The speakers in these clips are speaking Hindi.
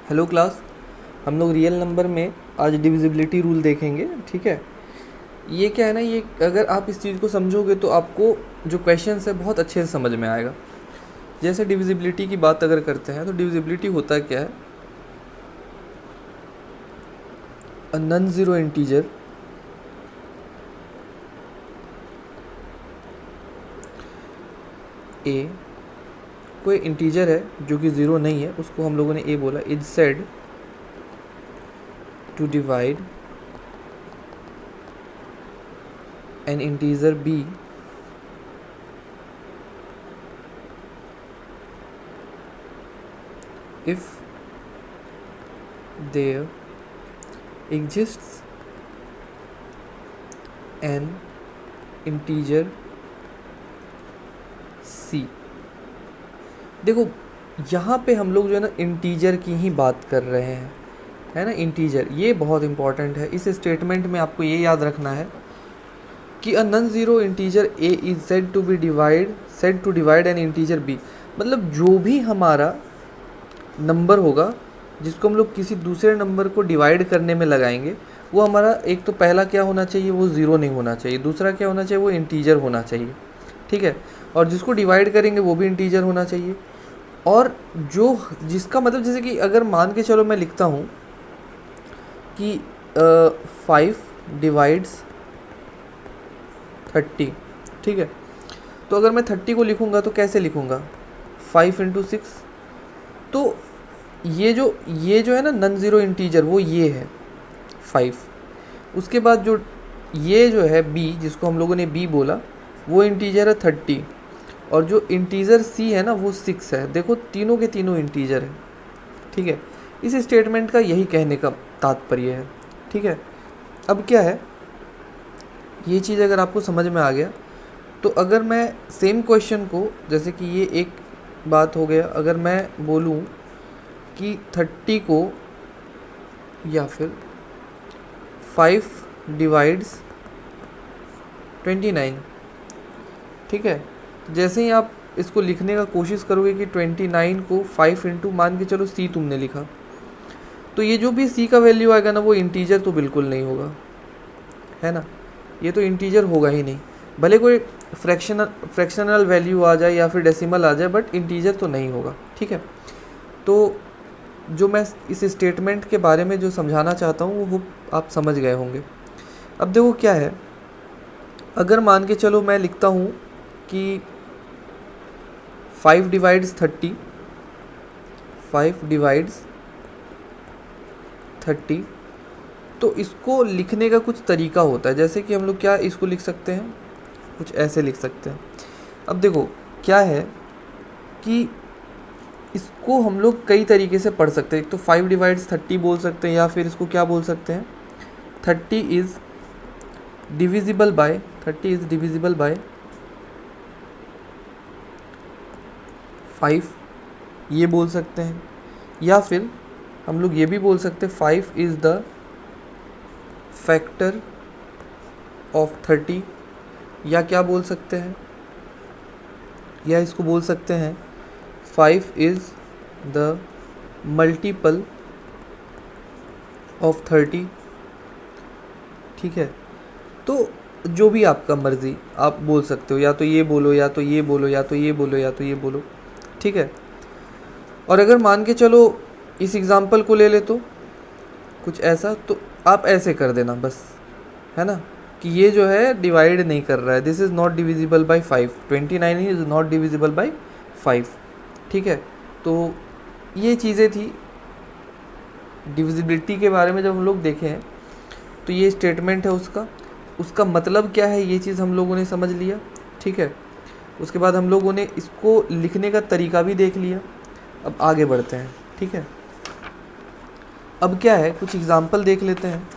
Hello class. हम लोग रियल नंबर में आज डिविजिबिलिटी रूल देखेंगे। ठीक है, ये क्या है ना, ये अगर आप इस चीज़ को समझोगे तो आपको जो क्वेश्चंस है बहुत अच्छे से समझ में आएगा। जैसे डिविजिबिलिटी की बात अगर करते हैं तो डिविजिबिलिटी होता क्या है, अ नॉन ज़ीरो इंटीजर ए, कोई इंटीजर है जो कि ज़ीरो नहीं है, उसको हम लोगों ने ए बोला, is said to divide an integer b if there exists an integer c। देखो यहाँ पे हम लोग जो है ना इंटीजर की ही बात कर रहे हैं, है ना। इंटीजर ये बहुत इंपॉर्टेंट है। इस स्टेटमेंट में आपको ये याद रखना है कि a non zero integer a is said to divide an integer b। मतलब जो भी हमारा नंबर होगा जिसको हम लोग किसी दूसरे नंबर को डिवाइड करने में लगाएंगे, वो हमारा एक तो पहला क्या होना चाहिए, वो ज़ीरो नहीं होना चाहिए। दूसरा क्या होना चाहिए, वो इंटीजर होना चाहिए। ठीक है, और जिसको डिवाइड करेंगे वो भी इंटीजर होना चाहिए। और जो जिसका मतलब जैसे कि अगर मान के चलो मैं लिखता हूँ कि 5 डिवाइड्स 30। ठीक है, तो अगर मैं 30 को लिखूँगा तो कैसे लिखूँगा, 5 इंटू 6। तो ये जो है ना नॉन ज़ीरो इंटीजर, वो ये है 5। उसके बाद जो ये जो है b, जिसको हम लोगों ने b बोला, वो इंटीजर है 30। और जो इंटीजर c है ना वो 6 है। देखो तीनों के तीनों इंटीजर है। ठीक है, इस स्टेटमेंट का यही कहने का तात्पर्य है। ठीक है, अब क्या है, ये चीज़ अगर आपको समझ में आ गया तो अगर मैं सेम क्वेश्चन को, जैसे कि ये एक बात हो गया, अगर मैं बोलूँ कि 30 को या फिर 5 डिवाइड्स 29। ठीक है, जैसे ही आप इसको लिखने का कोशिश करोगे कि 29 को 5 इंटू मान के चलो c तुमने लिखा, तो ये जो भी c का वैल्यू आएगा ना वो इंटीजर तो बिल्कुल नहीं होगा, है ना। ये तो इंटीजर होगा ही नहीं, भले कोई फ्रैक्शनल वैल्यू आ जाए या फिर डेसिमल आ जाए, बट इंटीजर तो नहीं होगा। ठीक है, तो जो मैं इस स्टेटमेंट के बारे में जो समझाना चाहता हूँ वो आप समझ गए होंगे। अब देखो क्या है, अगर मान के चलो मैं लिखता हूँ कि 5 डिवाइड्स 30, 5 डिवाइड्स 30, तो इसको लिखने का कुछ तरीका होता है। जैसे कि हम लोग क्या इसको लिख सकते हैं, कुछ ऐसे लिख सकते हैं। अब देखो क्या है कि इसको हम लोग कई तरीके से पढ़ सकते हैं। एक तो 5 डिवाइड्स 30 बोल सकते हैं, या फिर इसको क्या बोल सकते हैं, 30 इज़ डिविजिबल बाय 5, ये बोल सकते हैं। या फिर हम लोग ये भी बोल सकते हैं 5 इज़ द फैक्टर ऑफ 30, या क्या बोल सकते हैं, या इसको बोल सकते हैं 5 इज़ द मल्टीपल ऑफ 30। ठीक है, तो जो भी आपका मर्ज़ी आप बोल सकते हो, या तो ये बोलो या तो ये बोलो या तो ये बोलो या तो ये बोलो। ठीक है, और अगर मान के चलो इस एग्ज़ाम्पल को ले ले तो कुछ ऐसा, तो आप ऐसे कर देना बस, है ना, कि ये जो है डिवाइड नहीं कर रहा है, this is not divisible by 5, 29 is not divisible by 5। ठीक है, तो ये चीज़ें थी डिविजिबिलिटी के बारे में। जब हम लोग देखे हैं तो ये स्टेटमेंट है, उसका मतलब क्या है, ये चीज़ हम लोगों ने समझ लिया। ठीक है, उसके बाद हम लोगों ने इसको लिखने का तरीका भी देख लिया। अब आगे बढ़ते हैं। ठीक है, अब क्या है, कुछ एग्ज़ाम्पल देख लेते हैं।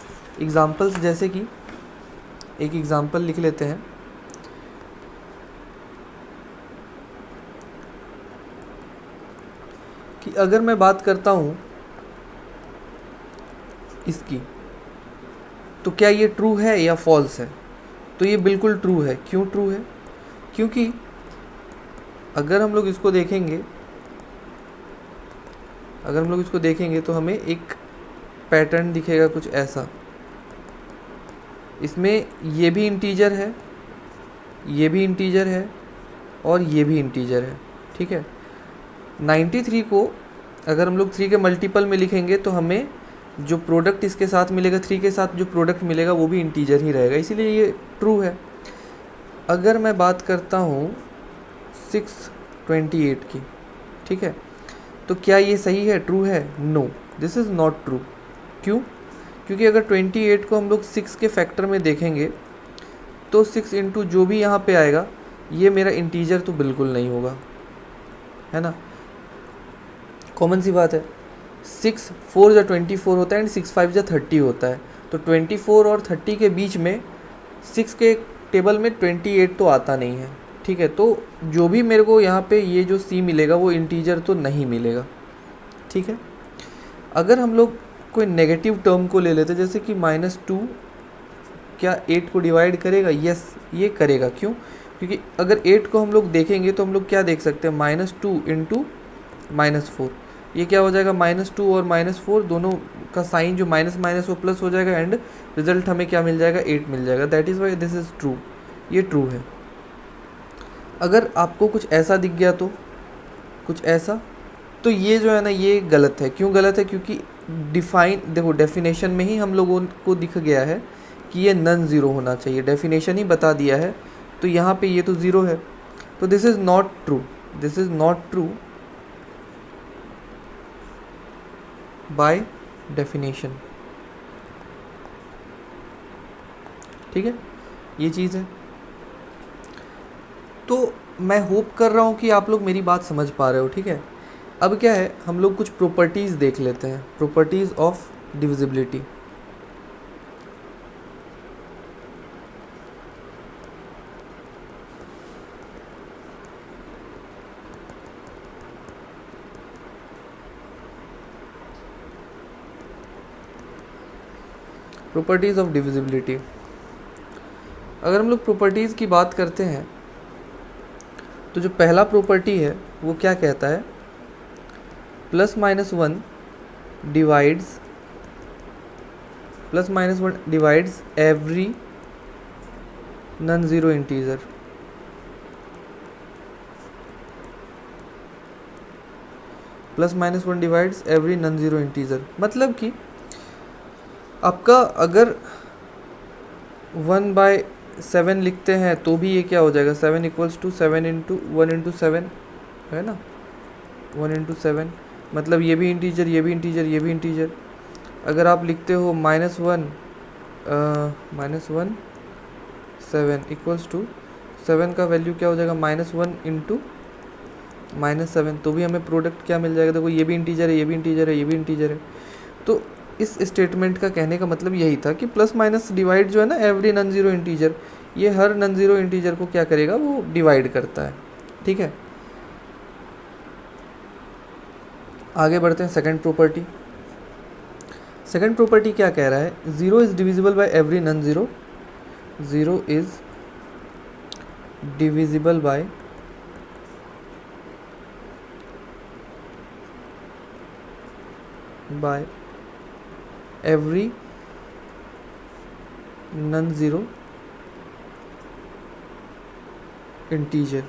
एग्ज़ाम्पल्स जैसे कि एक एग्ज़ाम्पल लिख लेते हैं कि अगर मैं बात करता हूँ इसकी, तो क्या ये ट्रू है या फॉल्स है। तो ये बिल्कुल ट्रू है। क्यों ट्रू है, क्योंकि अगर हम लोग इसको देखेंगे अगर हम लोग इसको देखेंगे तो हमें एक पैटर्न दिखेगा कुछ ऐसा। इसमें ये भी इंटीजर है, ये भी इंटीजर है और ये भी इंटीजर है, ठीक है। 93 को अगर हम लोग 3 के मल्टीपल में लिखेंगे तो हमें जो प्रोडक्ट इसके साथ मिलेगा, 3 के साथ जो प्रोडक्ट मिलेगा वो भी इंटीजर ही रहेगा, इसीलिए ये ट्रू है। अगर मैं बात करता हूँ 628 की, ठीक है, तो क्या ये सही है, ट्रू है? No, this is not true. क्यों? क्योंकि अगर 28 को हम लोग 6 के फैक्टर में देखेंगे तो 6 इंटू जो भी यहाँ पे आएगा ये मेरा इंटीजर तो बिल्कुल नहीं होगा, है ना। कॉमन सी बात है, 6 4 जा 24 होता है एंड 6 5 जा 30 होता है, तो 24 और 30 के बीच में 6 के टेबल में 28 तो आता नहीं है, ठीक है। तो जो भी मेरे को यहाँ पे ये जो C मिलेगा वो इंटीजर तो नहीं मिलेगा, ठीक है। अगर हम लोग कोई नेगेटिव टर्म को ले लेते, जैसे कि -2 क्या 8 को डिवाइड करेगा? यस, ये करेगा। क्यों? क्योंकि अगर 8 को हम लोग देखेंगे तो हम लोग क्या देख सकते हैं, -2 इंटू -4, ये क्या हो जाएगा, -2 और -4 दोनों का साइन जो माइनस माइनस वो प्लस हो जाएगा एंड रिजल्ट हमें क्या मिल जाएगा, 8 मिल जाएगा। That is why this is true, ये ट्रू है। अगर आपको कुछ ऐसा दिख गया तो कुछ ऐसा, तो ये जो है ना ये गलत है। क्यों गलत है? क्योंकि देखो डेफिनेशन में ही हम लोगों को दिख गया है कि ये नन ज़ीरो होना चाहिए, डेफिनेशन ही बता दिया है, तो यहाँ पे ये तो ज़ीरो है, तो this is not true, this is not true by definition, ठीक है, ये चीज़ है। तो मैं होप कर रहा हूँ कि आप लोग मेरी बात समझ पा रहे हो, ठीक है। अब क्या है, हम लोग कुछ प्रॉपर्टीज़ देख लेते हैं, properties of divisibility. Properties of divisibility, अगर हम लोग प्रॉपर्टीज़ की बात करते हैं तो जो पहला प्रॉपर्टी है वो क्या कहता है, +-1 divides every non zero integer. +-1 divides every non zero integer, मतलब कि आपका अगर 1/7 लिखते हैं तो भी ये क्या हो जाएगा, 7 = 7 इंटू 1 इंटू 7 है ना, 1 इंटू 7, मतलब ये भी इंटीजर, ये भी इंटीजर, ये भी इंटीजर। अगर आप लिखते हो -1 7 = 7 का वैल्यू क्या हो जाएगा, -1 इंटू -7, तो भी हमें प्रोडक्ट क्या मिल जाएगा, देखो ये भी इंटीजर है, ये भी इंटीजर है, ये भी इंटीजर है। तो इस स्टेटमेंट का कहने का मतलब यही था कि प्लस माइनस डिवाइड जो है ना एवरी नॉन ज़ीरो इंटीजर, ये हर नॉन ज़ीरो इंटीजर को क्या करेगा, वो डिवाइड करता है, ठीक है। आगे बढ़ते हैं सेकंड प्रॉपर्टी। सेकंड प्रॉपर्टी क्या कह रहा है, 0 is divisible by every non zero, 0 is divisible by every non zero integer,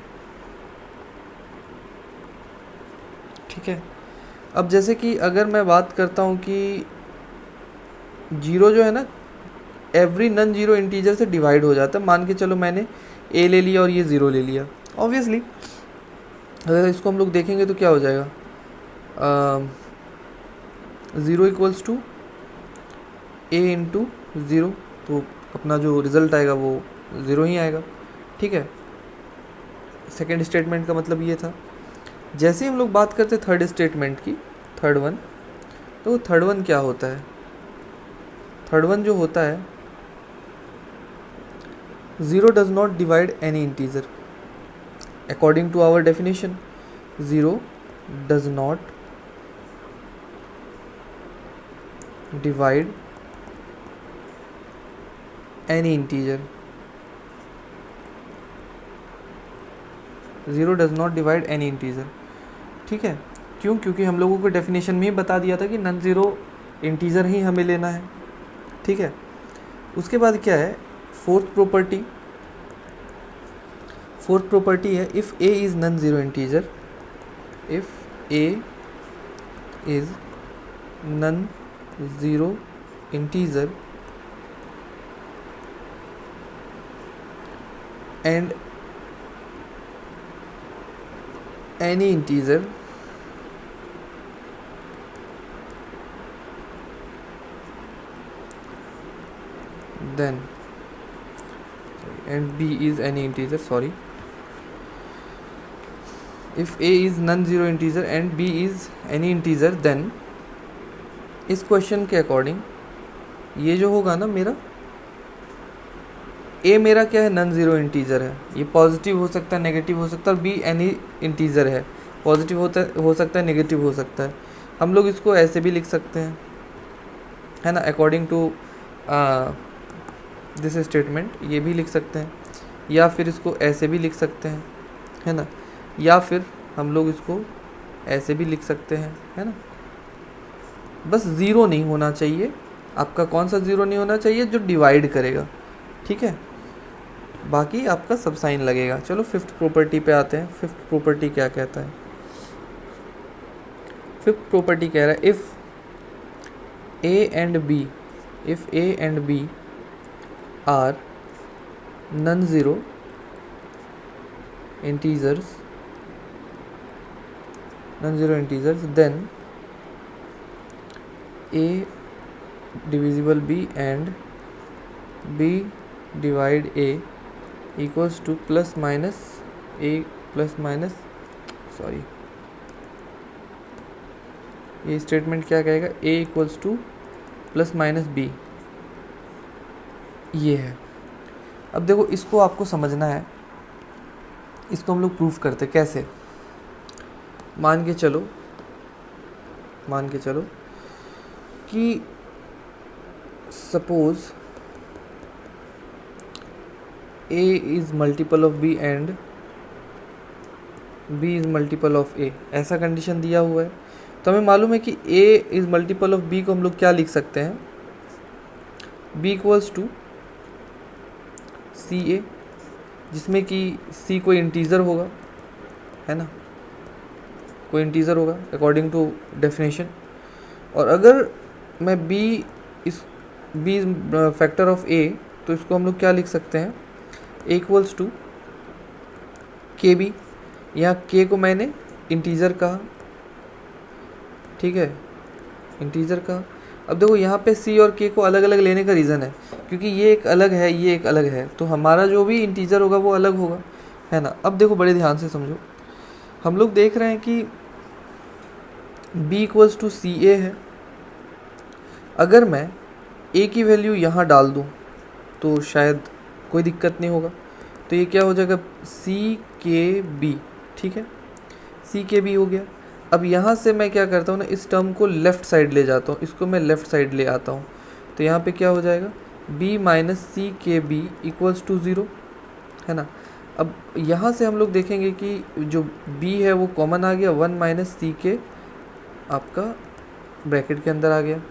ठीक है। अब जैसे कि अगर मैं बात करता हूँ कि 0 जो है ना एवरी नॉन ज़ीरो इंटीजर से डिवाइड हो जाता है, मान के चलो मैंने a ले लिया और ये 0 ले लिया, ऑब्वियसली अगर इसको हम लोग देखेंगे तो क्या हो जाएगा, 0 = a इंटू 0, तो अपना जो रिज़ल्ट आएगा वो 0 ही आएगा, ठीक है। सेकेंड स्टेटमेंट का मतलब ये था। जैसे ही हम लोग बात करते थर्ड स्टेटमेंट की, थर्ड वन, तो थर्ड वन क्या होता है, थर्ड वन जो होता है, 0 does not divide any integer, according to our definition 0 does not divide any integer, 0 does not divide any integer, ठीक है। क्यों? क्योंकि हम लोगों को डेफिनेशन में ही बता दिया था कि नॉन ज़ीरो इंटीजर ही हमें लेना है, ठीक है। उसके बाद क्या है, फोर्थ प्रॉपर्टी है if A is non zero integer, if A is non zero integer and any integer then and b is any integer, sorry, if a is non-zero integer and b is any integer then इस क्वेश्चन के अकॉर्डिंग ये जो होगा ना मेरा ए मेरा क्या है, नॉन ज़ीरो इंटीजर है, ये पॉजिटिव हो सकता है, नेगेटिव हो सकता है, और बी एनी इंटीजर है, पॉजिटिव हो सकता है, नेगेटिव हो सकता है। हम लोग इसको ऐसे भी लिख सकते हैं, है ना, अकॉर्डिंग टू दिस स्टेटमेंट ये भी लिख सकते हैं, या फिर इसको ऐसे भी लिख सकते हैं, है ना, या फिर हम लोग इसको ऐसे भी लिख सकते हैं, है ना। बस ज़ीरो नहीं होना चाहिए आपका, कौन सा ज़ीरो नहीं होना चाहिए, जो डिवाइड करेगा, ठीक है, बाकी आपका सब साइन लगेगा। चलो फिफ्थ प्रॉपर्टी पे आते हैं। फिफ्थ प्रॉपर्टी क्या कहता है? फिफ्थ प्रॉपर्टी कह रहा है if A and B are non zero integers then A divisible B and B divide A equals to plus minus A plus minus, sorry, ये स्टेटमेंट क्या कहेगा, A equals to plus minus B, ये है। अब देखो इसको आपको समझना है, इसको हम लोग प्रूफ करते कैसे। मान के चलो कि suppose a is multiple of b and b is multiple of a, ऐसा कंडीशन दिया हुआ है। तो हमें मालूम है कि a is multiple of b को हम लोग क्या लिख सकते हैं, b इक्वल्स टू सी ए, जिसमें कि c कोई इंटीजर होगा, है ना, कोई इंटीजर होगा अकॉर्डिंग टू डेफिनेशन। और अगर मैं b is factor of a, तो इसको हम लोग क्या लिख सकते हैं, इक्वल्स टू के बी, यहाँ के को मैंने इंटीजर कहा, ठीक है, इंटीजर कहा। अब देखो यहाँ पे सी और के को अलग अलग लेने का रीज़न है क्योंकि ये एक अलग है, ये एक अलग है, तो हमारा जो भी इंटीजर होगा वो अलग होगा, है ना। अब देखो बड़े ध्यान से समझो, हम लोग देख रहे हैं कि b इक्वल्स टू सी ए है। अगर मैं a की वैल्यू यहाँ डाल दूँ तो शायद कोई दिक्कत नहीं होगा, तो ये क्या हो जाएगा, सी के बी, ठीक है, सी के बी हो गया। अब यहाँ से मैं क्या करता हूँ ना, इस टर्म को लेफ़्ट साइड ले जाता हूँ, इसको मैं लेफ़्ट साइड ले आता हूँ, तो यहाँ पे क्या हो जाएगा, b माइनस सी के बी इक्वल्स टू ज़ीरो, है ना। अब यहाँ से हम लोग देखेंगे कि जो b है वो कॉमन आ गया, 1 माइनस सी के आपका ब्रैकेट के अंदर आ गया।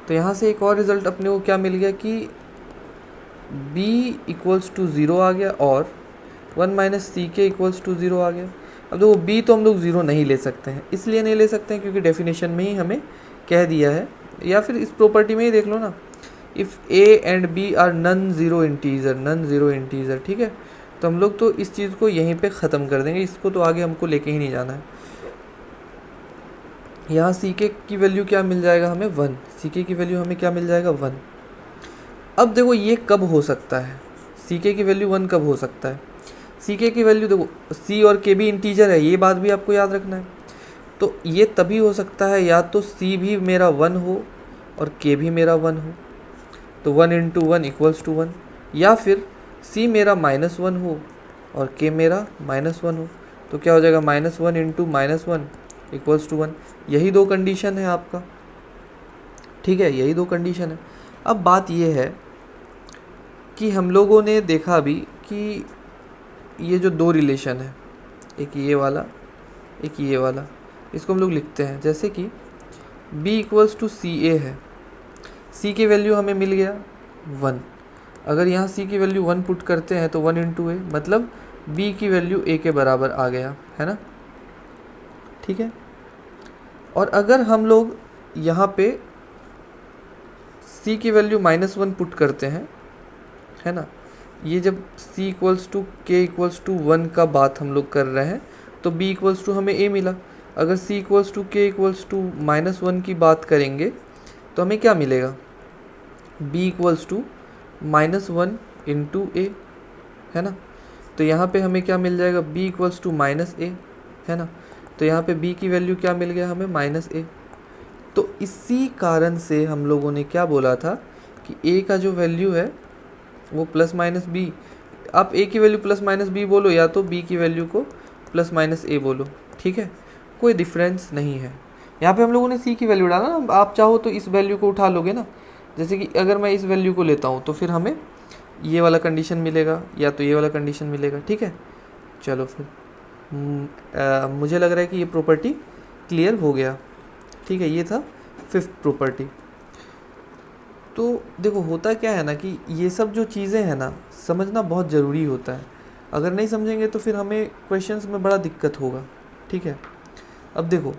तो यहाँ से एक और रिज़ल्ट अपने को क्या मिल गया कि b इक्वल्स टू ज़ीरो आ गया और 1 माइनस सी के इक्वल्स टू ज़ीरो आ गया। अब देखो b तो हम लोग ज़ीरो नहीं ले सकते हैं, इसलिए नहीं ले सकते हैं क्योंकि डेफिनेशन में ही हमें कह दिया है, या फिर इस प्रॉपर्टी में ही देख लो ना, if a and b are non zero integer, ठीक है। तो हम लोग तो इस चीज़ को यहीं पे ख़त्म कर देंगे, इसको तो आगे हमको लेके ही नहीं जाना है। यहाँ सी के की वैल्यू क्या मिल जाएगा हमें, 1, सी के की वैल्यू हमें क्या मिल जाएगा, 1। अब देखो ये कब हो सकता है, सी के की वैल्यू 1 कब हो सकता है, सी के की वैल्यू देखो सी और के भी इंटीजर है, ये बात भी आपको याद रखना है। तो ये तभी हो सकता है या तो सी भी मेरा 1 हो और के भी मेरा 1 हो, तो 1 इंटू 1 इक्वल्स टू 1, या फिर सी मेरा -1 हो और के मेरा -1 हो, तो क्या हो जाएगा, -1 इंटू -1 इक्वल्स टू 1। यही दो कंडीशन है आपका, ठीक है, यही दो कंडीशन है। अब बात ये है कि हम लोगों ने देखा अभी कि ये जो दो रिलेशन है, एक ये वाला एक ये वाला, इसको हम लोग लिखते हैं जैसे कि b इक्वल्स टू सी ए है, c की वैल्यू हमें मिल गया 1। अगर यहाँ c की वैल्यू 1 पुट करते हैं तो 1 इंटू ए, मतलब b की वैल्यू a के बराबर आ गया है ना, ठीक है। और अगर हम लोग यहाँ पे c की वैल्यू -1 पुट करते हैं, है ना, ये जब c इक्वल्स टू के इक्वल्स टू 1 का बात हम लोग कर रहे हैं तो b इक्वल्स टू हमें a मिला। अगर c इक्वल्स टू के इक्वल्स टू -1 की बात करेंगे तो हमें क्या मिलेगा, b इक्वल्स टू -1 इंटू ए, है ना। तो यहाँ पे हमें क्या मिल जाएगा, b इक्वल्स टू -a, है ना। तो यहाँ पे b की वैल्यू क्या मिल गया हमें, -a। तो इसी कारण से हम लोगों ने क्या बोला था कि a का जो वैल्यू है वो ±b, आप a की वैल्यू ±b बोलो या तो b की वैल्यू को ±a बोलो, ठीक है, कोई डिफरेंस नहीं है। यहाँ पे हम लोगों ने c की वैल्यू डाला ना, आप चाहो तो इस वैल्यू को उठा लोगे ना। जैसे कि अगर मैं इस वैल्यू को लेता हूँ तो फिर हमें ये वाला कंडीशन मिलेगा या तो ये वाला कंडीशन मिलेगा, ठीक है। चलो फिर मुझे लग रहा है कि ये प्रॉपर्टी क्लियर हो गया, ठीक है। ये था 5th प्रॉपर्टी। तो देखो होता क्या है ना कि ये सब जो चीज़ें हैं ना समझना बहुत ज़रूरी होता है, अगर नहीं समझेंगे तो फिर हमें क्वेश्चंस में बड़ा दिक्कत होगा, ठीक है। अब देखो